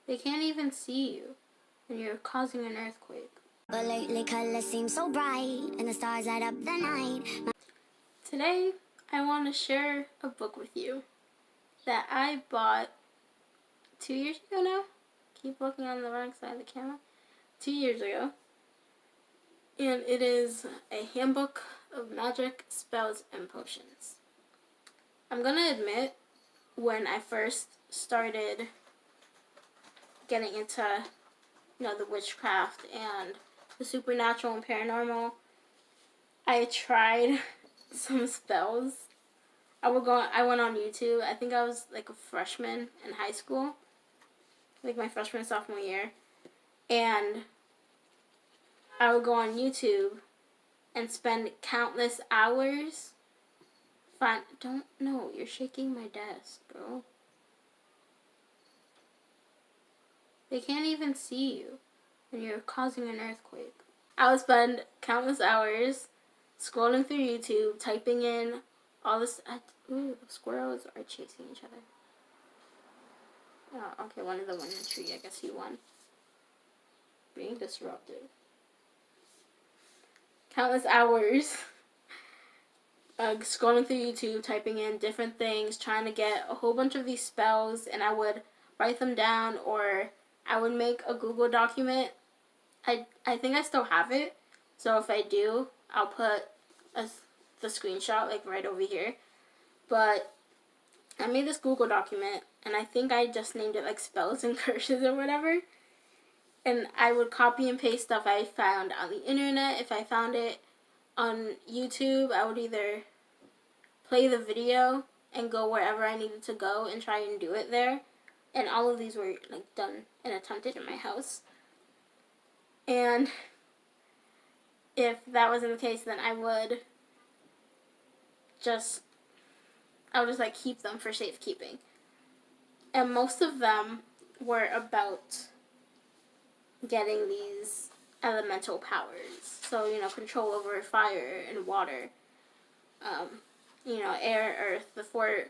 They can't even see you, and you're causing an earthquake. But lately colors seem so bright, and the stars light up the night. Today, I want to share a book with you that I bought 2 years ago now. Keep looking on the wrong side of the camera. 2 years ago. And it is a handbook of magic, spells, and potions. I'm going to admit, when I first started getting into, the witchcraft and the supernatural and paranormal, I tried some spells. I went on YouTube. I think I was like a freshman in high school, like my freshman sophomore year, and I would go on YouTube and spend countless hours. You're shaking my desk, bro. They can't even see you, and you're causing an earthquake. I would spend countless hours scrolling through YouTube, typing in all this. Ooh, squirrels are chasing each other. Oh, okay, one of them won in the tree. I guess he won. Being disruptive. Countless hours scrolling through YouTube, typing in different things, trying to get a whole bunch of these spells, and I would write them down, or I would make a Google document. I think I still have it, so if I do, I'll put the screenshot like right over here. But I made this Google document, and I think I just named it like spells and curses or whatever. And I would copy and paste stuff I found on the internet. If I found it on YouTube, I would either play the video and go wherever I needed to go and try and do it there. And all of these were like done and attempted in my house. And if that wasn't the case, then I would just like keep them for safekeeping. And most of them were about getting these elemental powers. So, control over fire and water. Air, earth, the 4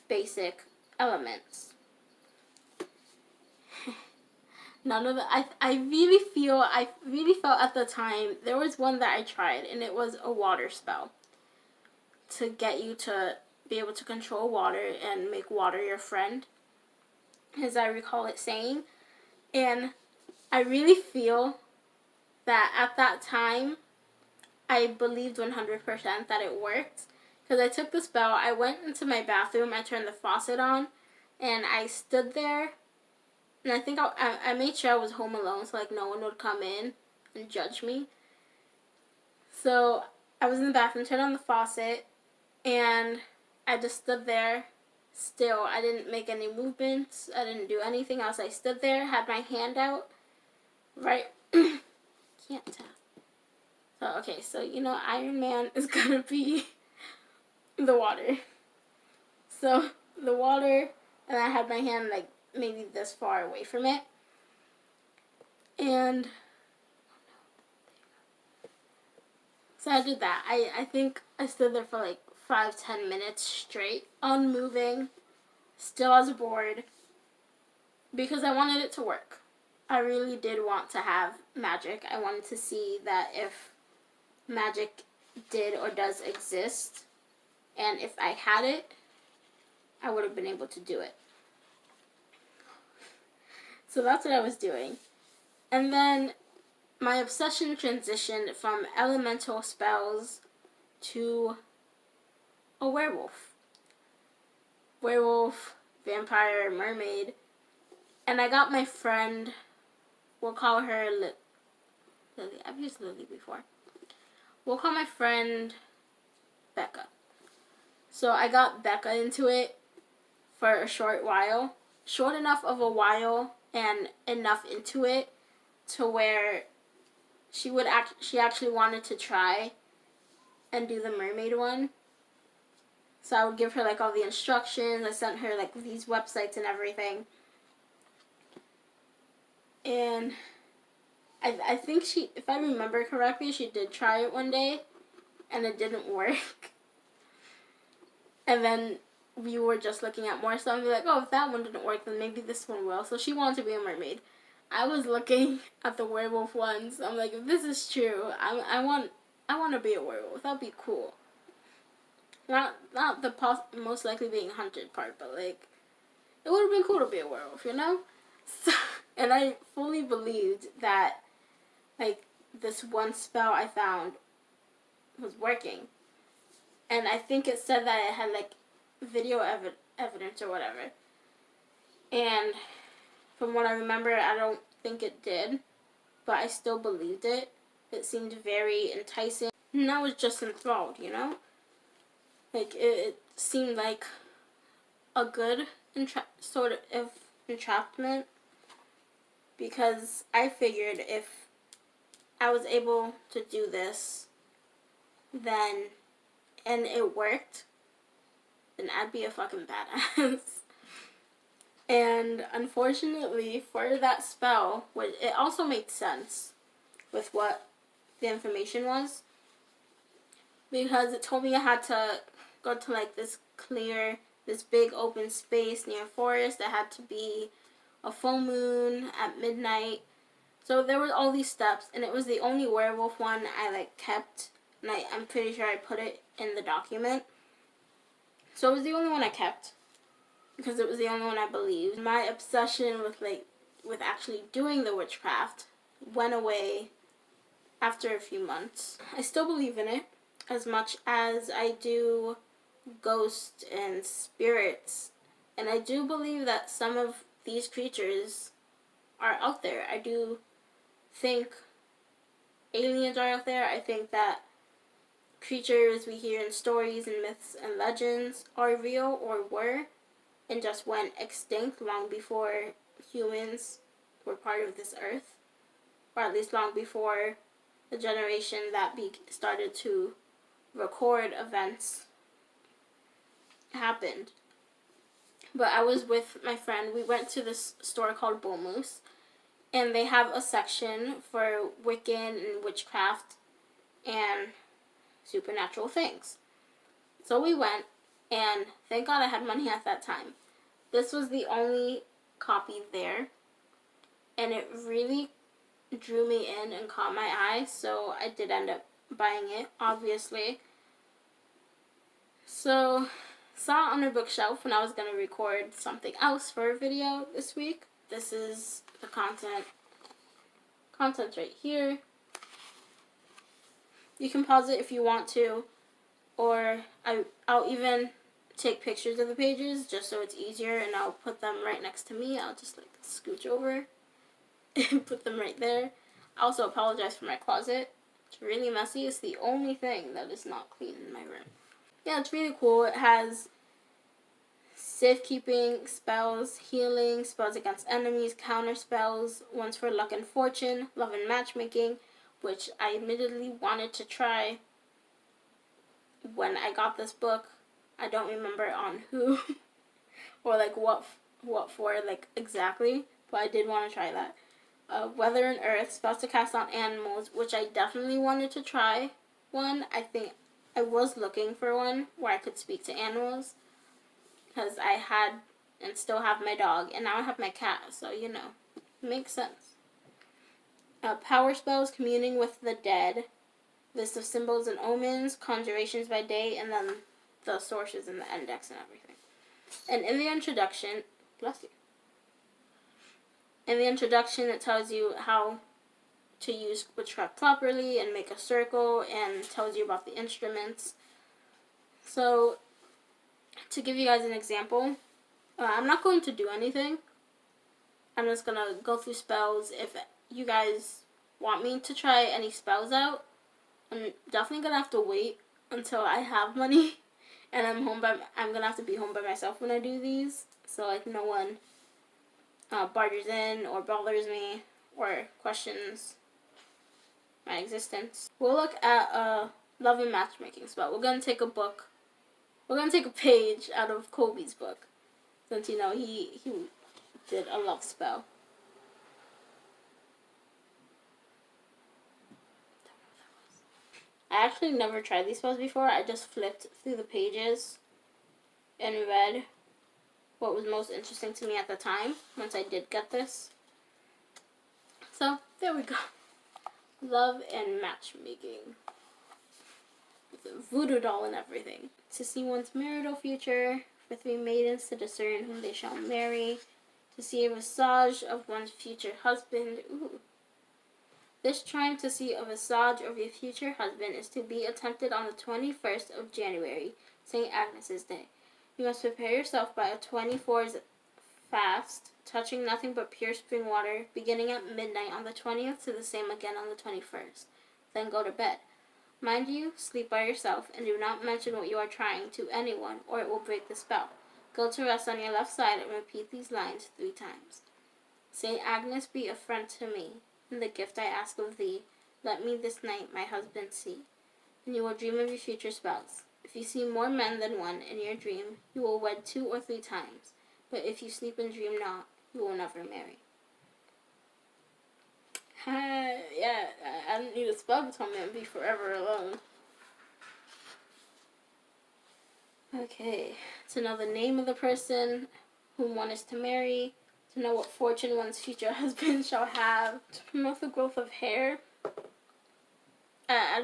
basic elements. None of it. I really felt at the time, there was one that I tried, and it was a water spell to get you to be able to control water and make water your friend, as I recall it saying. And I really feel that at that time, I believed 100% that it worked. Because I took the spell, I went into my bathroom, I turned the faucet on, and I stood there. And I think I made sure I was home alone so like no one would come in and judge me. So I was in the bathroom, turned on the faucet, and I just stood there still. I didn't make any movements. I didn't do anything else. I stood there, had my hand out, right? Can't tell. So, okay, so, Iron Man is going to be the water. So, the water, and I had my hand, like, maybe this far away from it. And so I did that. I think I stood there for, like, 5-10 minutes straight, unmoving, still as bored, because I wanted it to work. I really did want to have magic. I wanted to see that if magic did or does exist, and if I had it, I would have been able to do it. So that's what I was doing. And then my obsession transitioned from elemental spells to a werewolf. Werewolf, vampire, mermaid. And I got my friend, we'll call her Lily. I've used Lily before. We'll call my friend Becca. So I got Becca into it for a short while. Short enough of a while and enough into it to where she actually wanted to try and do the mermaid one. So I would give her like all the instructions. I sent her like these websites and everything. And I think she, if I remember correctly, she did try it one day and it didn't work. And then we were just looking at more stuff and be like, oh, if that one didn't work, then maybe this one will. So she wanted to be a mermaid. I was looking at the werewolf ones. I'm like, if this is true, I want to be a werewolf. That'd be cool. Not the most likely being hunted part, but like, it would have been cool to be a werewolf, you know? So, and I fully believed that, like, this one spell I found was working. And I think it said that it had, like, video evidence or whatever. And from what I remember, I don't think it did. But I still believed it. It seemed very enticing. And I was just enthralled, you know? Like, it seemed like a good sort of entrapment. Because I figured if I was able to do this, then, and it worked, then I'd be a fucking badass. And unfortunately, for that spell, it also made sense with what the information was. Because it told me I had to go to like this big open space near a forest. It had to be a full moon at midnight. So there were all these steps, and it was the only werewolf one I like kept. And I'm pretty sure I put it in the document. So it was the only one I kept. Because it was the only one I believed. My obsession with actually doing the witchcraft went away after a few months. I still believe in it as much as I do ghosts and spirits. And I do believe that some of these creatures are out there. I do think aliens are out there. I think that creatures we hear in stories and myths and legends are real or were and just went extinct long before humans were part of this earth, or at least long before the generation that started to record events happened. But I was with my friend. We went to this store called Bull Moose, and they have a section for Wiccan and witchcraft and supernatural things. So we went, and thank God I had money at that time. This was the only copy there, and it really drew me in and caught my eye, so I did end up buying it, obviously. So, saw it on a bookshelf when I was going to record something else for a video this week. This is the content's right here. You can pause it if you want to, or I'll even take pictures of the pages just so it's easier, and I'll put them right next to me. I'll just like scooch over and put them right there. I also apologize for my closet. It's really messy. It's the only thing that is not clean in my room. Yeah, it's really cool. It has safekeeping spells, healing, spells against enemies, counter spells, ones for luck and fortune, love and matchmaking, which I admittedly wanted to try when I got this book. I don't remember on who or like what for like exactly, but I did want to try that. Weather and Earth, spells to cast on animals, which I definitely wanted to try one. I think I was looking for one where I could speak to animals, because I had and still have my dog, and now I have my cat, so you know, it makes sense. Power spells, communing with the dead, list of symbols and omens, conjurations by day, and then the sources and the index and everything. And in the introduction, bless you. In the introduction, it tells you how to use witchcraft properly and make a circle, and tells you about the instruments. So, to give you guys an example, I'm not going to do anything. I'm just going to go through spells. If you guys want me to try any spells out, I'm definitely going to have to wait until I have money. And I'm going to have to be home by myself when I do these. So, like, no one barters in or bothers me or questions my existence. We'll look at love and matchmaking spell. We're going to take a book. We're going to take a page out of Kobe's book. Since, you know, he did a love spell. I actually never tried these spells before. I just flipped through the pages and read what was most interesting to me at the time once I did get this. So, there we go. Love and matchmaking. With a voodoo doll and everything. To see one's marital future, for 3 maidens to discern whom they shall marry, to see a visage of one's future husband. Ooh. This trying to see a visage of your future husband is to be attempted on the 21st of January, St. Agnes's Day. You must prepare yourself by a 24's fast, touching nothing but pure spring water, beginning at midnight on the 20th to the same again on the 21st. Then go to bed. Mind you, sleep by yourself, and do not mention what you are trying to anyone, or it will break the spell. Go to rest on your left side and repeat these lines 3 times. Saint Agnes, be a friend to me, and the gift I ask of thee, let me this night my husband see. And you will dream of your future spouse. If you see more men than one in your dream, you will wed 2 or 3 times. But if you sleep and dream not, you will never marry. Yeah, I don't need a spell to tell me I'd be forever alone. Okay, to know the name of the person whom one is to marry, to know what fortune one's future husband shall have, to promote the growth of hair. I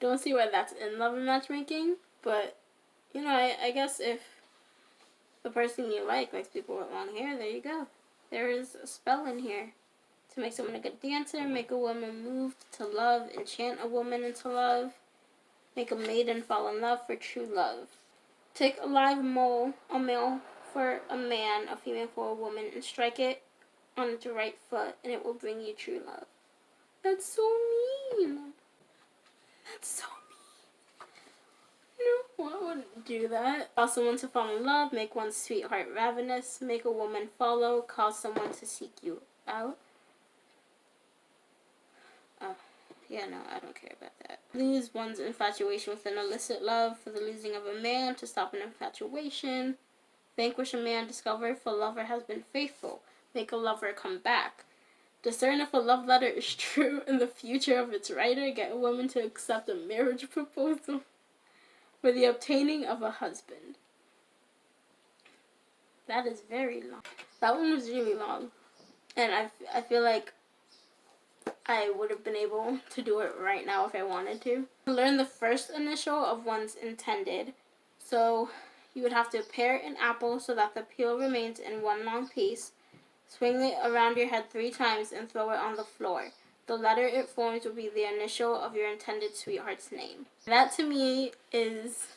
don't see why that's in love and matchmaking, but, you know, I guess if the person you like likes people with long hair, there you go. There is a spell in here. To make someone a good dancer, make a woman moved to love, enchant a woman into love, make a maiden fall in love for true love. Take a live mole, a male for a man, a female for a woman, and strike it on its right foot, and it will bring you true love. That's so mean. That's so mean. No, I wouldn't do that. Cause someone to fall in love, make one's sweetheart ravenous, make a woman follow, cause someone to seek you out. Oh, yeah, no, I don't care about that. Lose one's infatuation with an illicit love, for the losing of a man, to stop an infatuation. Vanquish a man, discover if a lover has been faithful. Make a lover come back. Discern if a love letter is true in the future of its writer. Get a woman to accept a marriage proposal. For the obtaining of a husband. That is very long. That one was really long. And I feel like I would have been able to do it right now if I wanted to. Learn the first initial of one's intended. So you would have to pare an apple so that the peel remains in one long piece. Swing it around your head 3 times and throw it on the floor. The letter it forms will be the initial of your intended sweetheart's name. That to me is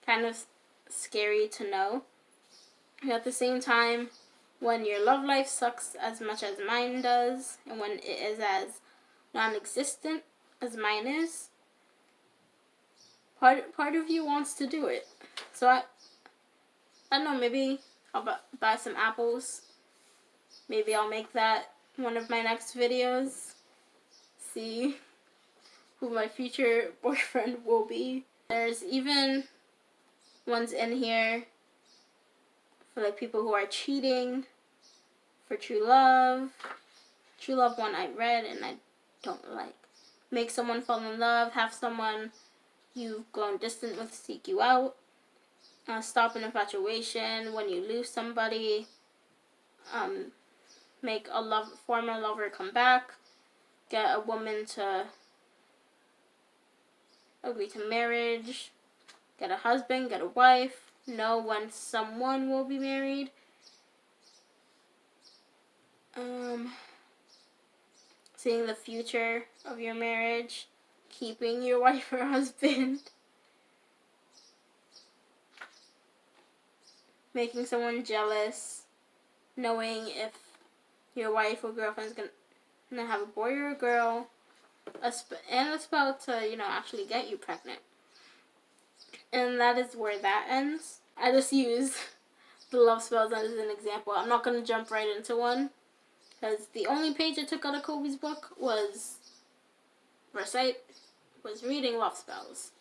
kind of scary to know. At the same time, when your love life sucks as much as mine does, and when it is as non-existent as mine is, part of you wants to do it. So I don't know, maybe I'll buy some apples. Maybe I'll make that one of my next videos. See who my future boyfriend will be. There's even ones in here for like people who are cheating, for true love. True love one I read and I don't like. Make someone fall in love, have someone you've grown distant with seek you out. Stop an infatuation when you lose somebody. Make a former lover come back. Get a woman to agree to marriage. Get a husband, get a wife. Know when someone will be married. Seeing the future of your marriage. Keeping your wife or husband. Making someone jealous. Knowing if your wife or girlfriend is gonna have a boy or a girl. And a spell to, actually get you pregnant. And that is where that ends. I just use the love spells as an example. I'm not going to jump right into one, because the only page I took out of Kobe's book was reading love spells.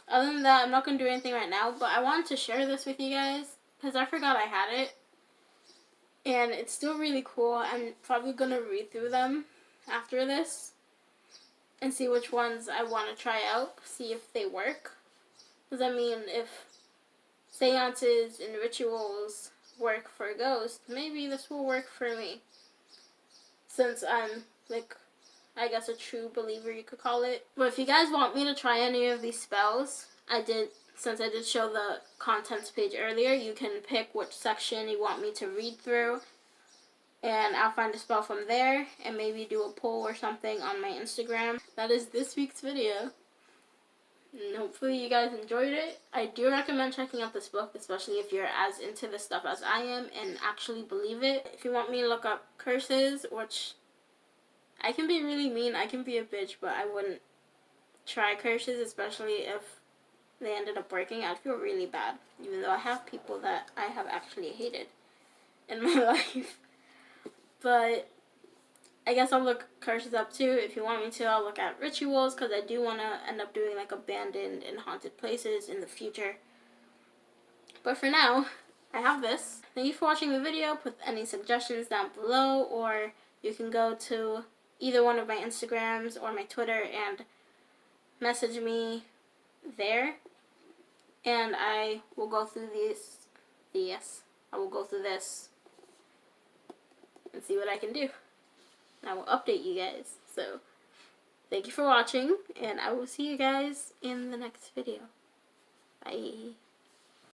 Other than that, I'm not going to do anything right now, but I wanted to share this with you guys, because I forgot I had it. And it's still really cool. I'm probably going to read through them after this and see which ones I want to try out, see if they work. Because, if seances and rituals work for ghosts, maybe this will work for me. Since I'm, like, I guess a true believer, you could call it. But if you guys want me to try any of these spells, since I did show the contents page earlier, you can pick which section you want me to read through. And I'll find a spell from there and maybe do a poll or something on my Instagram. That is this week's video. And hopefully you guys enjoyed it. I do recommend checking out this book, especially if you're as into this stuff as I am and actually believe it. If you want me to look up curses, which I can be really mean, I can be a bitch, but I wouldn't try curses, especially if they ended up working. I'd feel really bad, even though I have people that I have actually hated in my life. But I guess I'll look curses up too. If you want me to, I'll look at rituals, because I do want to end up doing like abandoned and haunted places in the future. But for now, I have this. Thank you for watching the video. Put any suggestions down below, or you can go to either one of my Instagrams or my Twitter and message me there. And I will go through I will go through this and see what I can do. I will update you guys. So, thank you for watching, and I will see you guys in the next video. Bye.